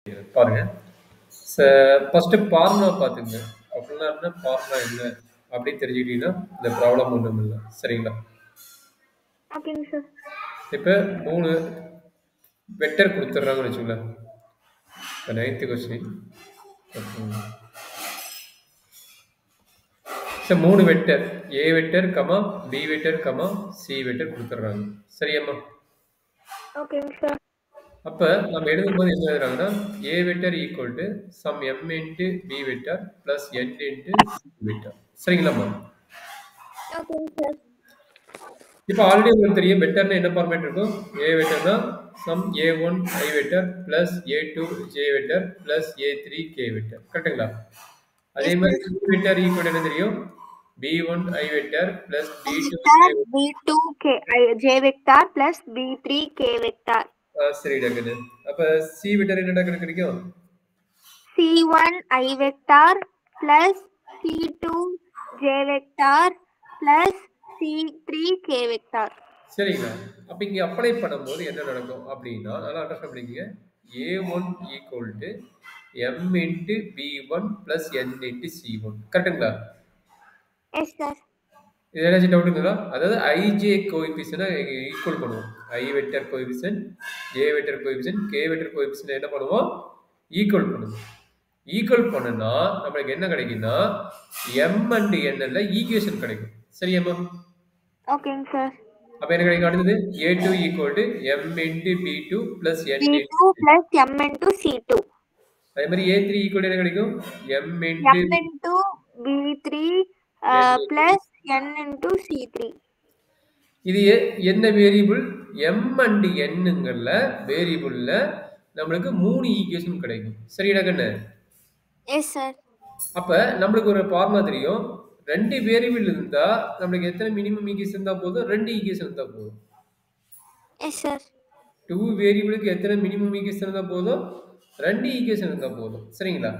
பாருங்க. First formula பாத்துங்க. அப்படின்னா ஃபார்முலா என்ன அப்படின்னு தெரிஞ்சுக்கிட்டீங்கன்னா இந்த ப்ராப்ளம் ஒன்றும் இல்லை. சரிங்களா? ஓகேங்க சார். இப்போ 3 வெக்டர் கொடுத்துட்றாங்கன்னு வச்சுங்களேன். இப்போ 9th question. So 3 vector A vector comma B vector comma C vector கொடுத்துட்றாங்க. சரியாம்மா? ஓகேங்க சார். அப்போ நம்ம எழுதும்போது என்ன எழுதுறாங்கன்னா A vector equal to some M into B vector plus N into C vector. சரிங்களாம்மா? ஓகேங்க சார். இப்போ ஆல்ரெடி உங்களுக்கு தெரியும் வெக்டர்னா என்ன ஃபார்மேட் இருக்கும். ஏ வெக்டர்னா some a1 i vector plus a2 j vector plus a3 k vector. கரெக்ட்டுங்களா? அதே மாதிரி சி வெக்டர் ஈக்குவல் என்ன தெரியும், b1 i vector plus b2 j vector plus b3 k vector. சரி டக்குது. அப்ப சி வெக்டர் என்ன டக்குனு கிடைக்கும், c1 i vector plus c2 j vector plus c3 k vector. சரிங்களா? அப்ப இங்க அப்ளை பண்ணும்போது என்ன நடக்கும் அப்படின்னா நல்லா அண்டர்ஸ்டாண்ட் பண்ணிக்கங்க. a1 equal to m into b1 plus n into c1. கரெக்ட்டுங்களா? Yes sir. இது ஏதாச்சும் டவுட் இருக்குங்களா? அதாவது ஐஜே கோஎஃபிஷியன்ட்டை ஈக்குவல் பண்ணுவோம். I vector coefficient, J vector coefficient, K vector coefficient என்ன பண்ணுவோம், ஈக்குவல் பண்ணுவோம். ஈக்குவல் பண்ணுனா நம்மளுக்கு என்ன கிடைக்கும்னா எம் அண்ட் என்ல ஈக்குவேஷன் கிடைக்கும். சரியாம்மா? ஓகேங்க சார். அப்ப என்ன கிடைக்கும் அடுத்தது a2 equal to m into b2 plus n b2 plus m into c2. அதே மாதிரி a3 ஈக்குவல் என்ன கிடைக்கும், m into b3 plus n into c3. இது என்ன வேரியபிள், m அண்ட் nங்கள்ல வேரியபிள்ல நம்மளுக்கு 3 ஈக்குவேஷன் கிடைக்கும். சரியா கண்ணு? Yes sir. அப்ப நம்மளுக்கு ஒரு ஃபார்முலா தெரியும். 2 வேரியபிள் இருந்தா நம்மளுக்கு எத்தனை மினிமம் ஈக்குவேஷன் இருந்தா போதும், 2 ஈக்குவேஷன் இருந்தா போதும். Yes sir. 2 வேரியபிளுக்கு எத்தனை மினிமம் ஈக்குவேஷன் இருந்தா போதும், 2 ஈக்குவேஷன் இருந்தா போதும். சரிங்களா?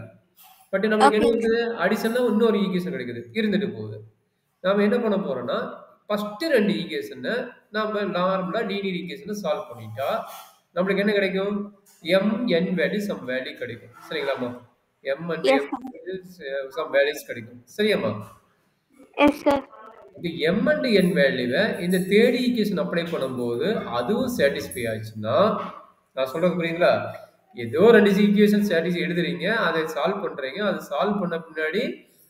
பட் நமக்கு என்ன இருக்குது, அடிஷனலா இன்னொரு ஈக்குவேஷன் கிடைக்குது, இருந்துட்டு போகுது. நாம என்ன பண்ண போறோம்னா ஃபர்ஸ்ட் 2 ஈக்குவேஷனை நாம நார்மலா லீனியர் ஈக்குவேஷனை சால்வ் பண்ணிட்டா நம்மளுக்கு என்ன கிடைக்கும், m n value some value கிடைக்கும். சரிங்களாம்மா? m and n some values கிடைக்கும். சரியாம்மா? Yes sir. இந்த m and n வேல்யூவை இந்த தேர்ட் ஈக்குவேஷன் அப்ளை பண்ணும்போது அதுவும் சாட்டிஸ்ஃபை ஆச்சுன்னா, நான் சொல்றது புரியுங்களா, ஏதோ 2 ஈக்குவேஷன் சாட்டிஸ்ஃபை எழுதுறீங்க, அதை சால்வ் பண்றீங்க, அது சால்வ் பண்ண பின்னாடி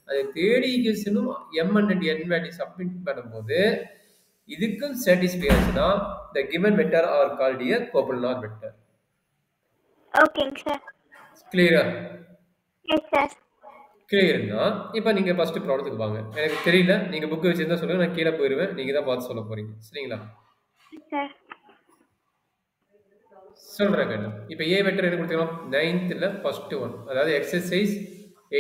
அது தேர்ட் ஈக்குவேஷனும் m and n value submit பண்ணும்போது இதுக்கும் சாட்டிஸ்ஃபை ஆச்சுன்னா the given vector are called a coplanar vector. ஓகேங்க சார். கிளியரா? Yes sir. கிளியர்னா இப்போ நீங்க ஃபர்ஸ்ட் ப்ராப்ளத்துக்கு வாங்க. எனக்கு தெரியல, நீங்க புக் வச்சிருந்தா சொல்லுங்க, நான் கீழே போயிடுவேன், நீங்க தான் பார்த்து சொல்ல போறீங்க. சரிங்களா? சார் சொல்றேன். இப்போ ஏ வெக்டர் என்ன கொடுத்துக்கலாம், 9thல ஃபர்ஸ்ட் ஒன், அதாவது எக்ஸசைஸ்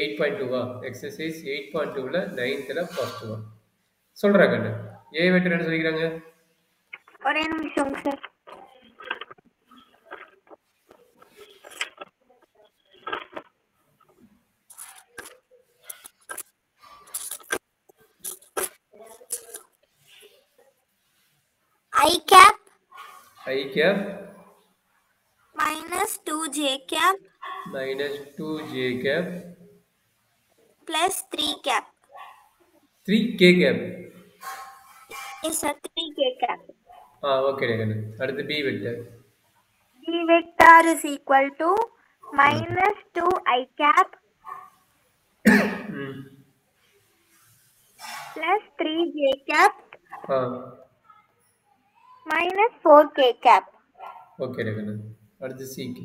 8.2வா, எக்ஸசைஸ் 8.2ல 9thல ஃபர்ஸ்ட் ஒன் சொல்றேன் கண்ணு. ஏ வெக்டர் என்ன சொல்லிக்கிறாங்க, ஒரே நிமிஷம் sir. I cap minus 2j cap minus 2j cap plus 3 cap 3k cap. Yes sir, 3k cap. Okay கண்ணு. அடுத்து b vector. b vector is equal to minus 2i cap plus 3j cap minus 4k cap. Okay கண்ணு. அடுத்து c க்கு.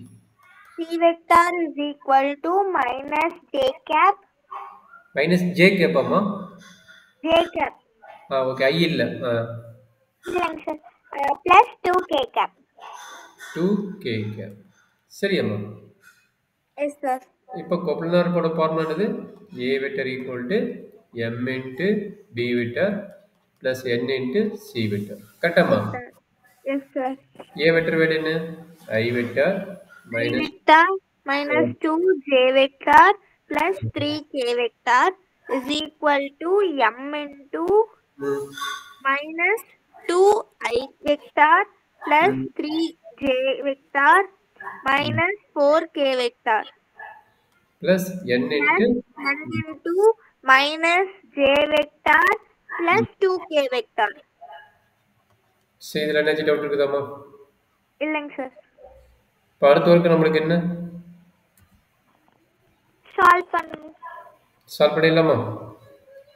c vector is equal to minus j cap minus j cap அம்மா, j cap. okay, I இல்ல. இல்லங்க sir, plus 2k cap. 2k cap. சரி அம்மா. Yes sir. இப்போ coplanar போட ஃபார்முலா என்னது, a vector equal to m into b vector plus n into c vector. கரெக்டாம்மா? Yes sir. a vector value என்ன, i vector minus 2j vector plus 3k vector is equal to m into minus 2i vector plus 3j vector minus 4k vector plus n plus into n into minus j vector plus 2k vector. சரி இதில் என்ன doubt இருக்குதாம்மா? இல்லைங்க sir. இப்போ அடுத்த work நம்மளுக்கு என்ன solve பண்ணுங்க. Solve பண்ணிடலாமா?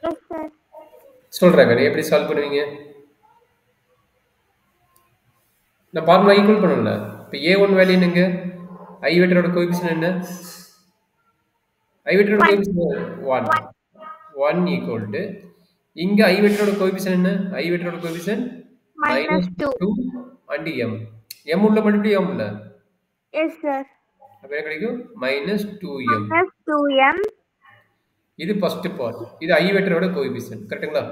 Yes sir. சொல்கிறேன் எப்படி சால்வ் பண்ணுவீங்க? நான் ஃபார்முலா ஈக்குவல் பண்ணல. இப்போ A1 வேல்யூ என்னங்க? I வெக்டரோட கோஎஃபிஷியன்ட் என்ன? I வெக்டரோட கோஎஃபிஷியன்ட் 1. 1 ஈக்குவல் டு இங்கே I வெக்டரோட கோஎஃபிஷியன்ட் என்ன? I வெக்டரோட கோஎஃபிஷியன்ட் -2 and m. m உள்ள மல்டிப்ளை m உள்ள. Yes sir. அப்போ என்ன கிடைக்கும்? -2m. -2m. இது ஃபர்ஸ்ட் பார்ட். இது I வெக்டரோட கோஎஃபிஷியன்ட். கரெக்ட்டுங்களா?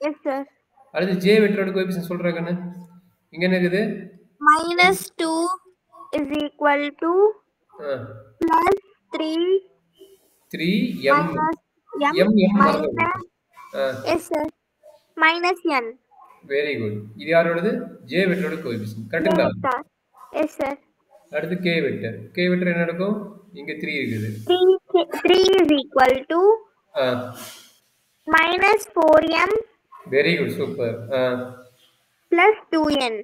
Yes sir. அடுத்து J வெக்டரோட கோஎஃபிஷியன்ட் சொல்றாங்கன்னு. இங்க என்ன இருக்குது? -2 is equal to plus 3m m yes sir minus n. Very good. இது யாரோடது? J வெக்டரோட கோஎஃபிஷியன்ட். கரெக்ட்டுங்களா? Yes sir. அடுத்து K வெக்டர். K வெக்டர் என்ன நடக்கும்? இங்க 3 இருக்குது. 3 is equal to minus 4m. Very good, super. plus 2n.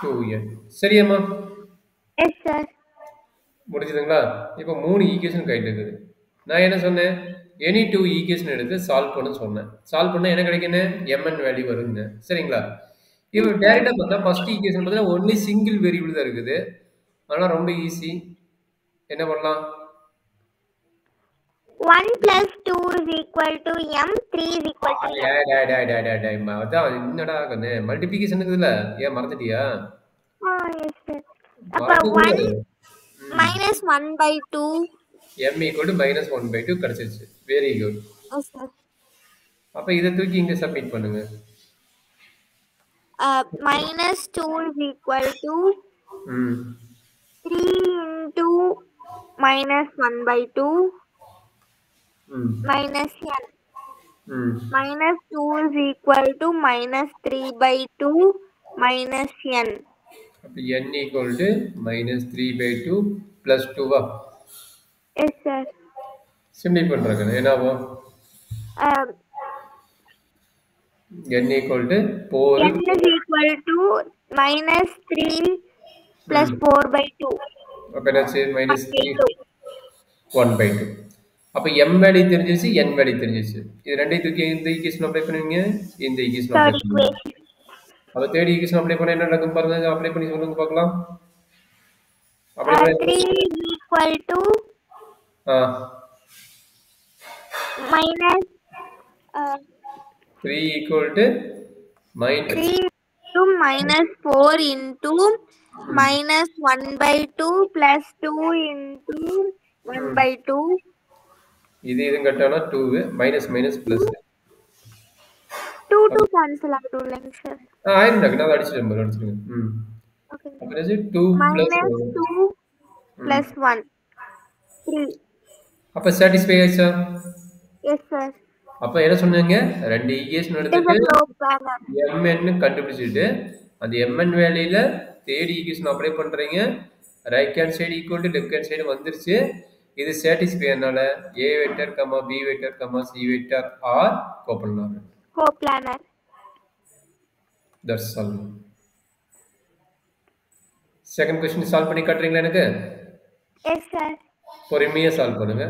2n. சரியாம்மா? Yes sir. முடிஞ்சதுங்களா? இப்போ 3 ஈக்குவேஷன் கையில் இருக்குது. நான் என்ன சொன்னேன்? எனி 2 ஈக்குவேஷன் எடுத்து சால்வ் பண்ண சொன்னேன். சால்வ் பண்ணால் என்ன கிடைக்குன்னு? mn வேல்யூ வருங்க. சரிங்களா? இப்போ டேரெக்டாக பார்த்தா ஃபர்ஸ்ட் ஈக்குவேஷன் பார்த்தீங்கன்னா ஒன்லி சிங்கிள் வேரியபிள் தான் இருக்குது. ஆனால் ரொம்ப ஈஸி. என்ன பண்ணலாம்? 1 plus 2 is equal to m, 3 is equal to m. அதான் என்னடா கண்ணு மல்டிப்ளிகேஷன் இருக்குதுல்ல, ஏன் மறந்துட்டியா? yes sir. அப்ப 1 minus 1 by 2 m equal to minus 1 by 2 கிடைச்சிருச்சு. Very good. yes sir. அப்ப இதை தூக்கி இங்க சப்மிட் பண்ணுங்க. minus 2 is equal to 3 into minus 1 by 2 minus n. minus 2 is equal to minus 3 by 2 minus n. அப்ப n equal to minus 3 by 2 plus 2 வா? yes sir. Simple பண்றேன். என்ன ஆகும்? n equal to 4. n is equal to minus 3 plus 4 by 2. அப்ப என்னாச்சு? minus 3 1 by 2. அப்ப m value தெரிஞ்சிருச்சு, n value தெரிஞ்சிருச்சு. இது ரெண்டையும் தூக்கி இந்த ஈக்குவேஷன் அப்ளை பண்ணுவீங்க, இந்த ஈக்குவேஷன் அப்ளை பண்ணுவீங்க. அப்ப தேர்ட் ஈக்குவேஷன் அப்ளை பண்ணா என்ன நடக்கும் பாருங்க. அப்ளை பண்ணி சொல்லுங்க பார்க்கலாம். அப்ளை பண்ணா 3 is equal to minus 3 equal to minus 3 to minus 4 into minus 1 by 2 plus 2 into 1 by 2. இது கட்டானா 2 minus minus plus 2 cancel ஆயிடும்லங்க சார். ஆயிடும்டா. நான் அடிச்சிடுங்க. ஓகே. அப்ப இது 2 plus minus 2 plus 1 3. அப்ப satisfy ஆச்சா? Yes sir. அப்ப என்ன சொன்னீங்க? ரெண்டு ஈக்குவேஷன் எடுத்துட்டு mn கண்டுபிடிச்சிட்டு அந்த mn வேல்யூல தேர்ட் ஈக்குவேஷன் அப்ளை பண்றீங்க. Right hand side equal to left hand side வந்துருச்சு. இது satisfy ஆனால a vector, b vector, c vector are coplanar. That's all. Second question solve பண்ணி காட்டுறீங்களா எனக்கு? Yes sir. பொறுமையா சால்வ் பண்ணுங்க.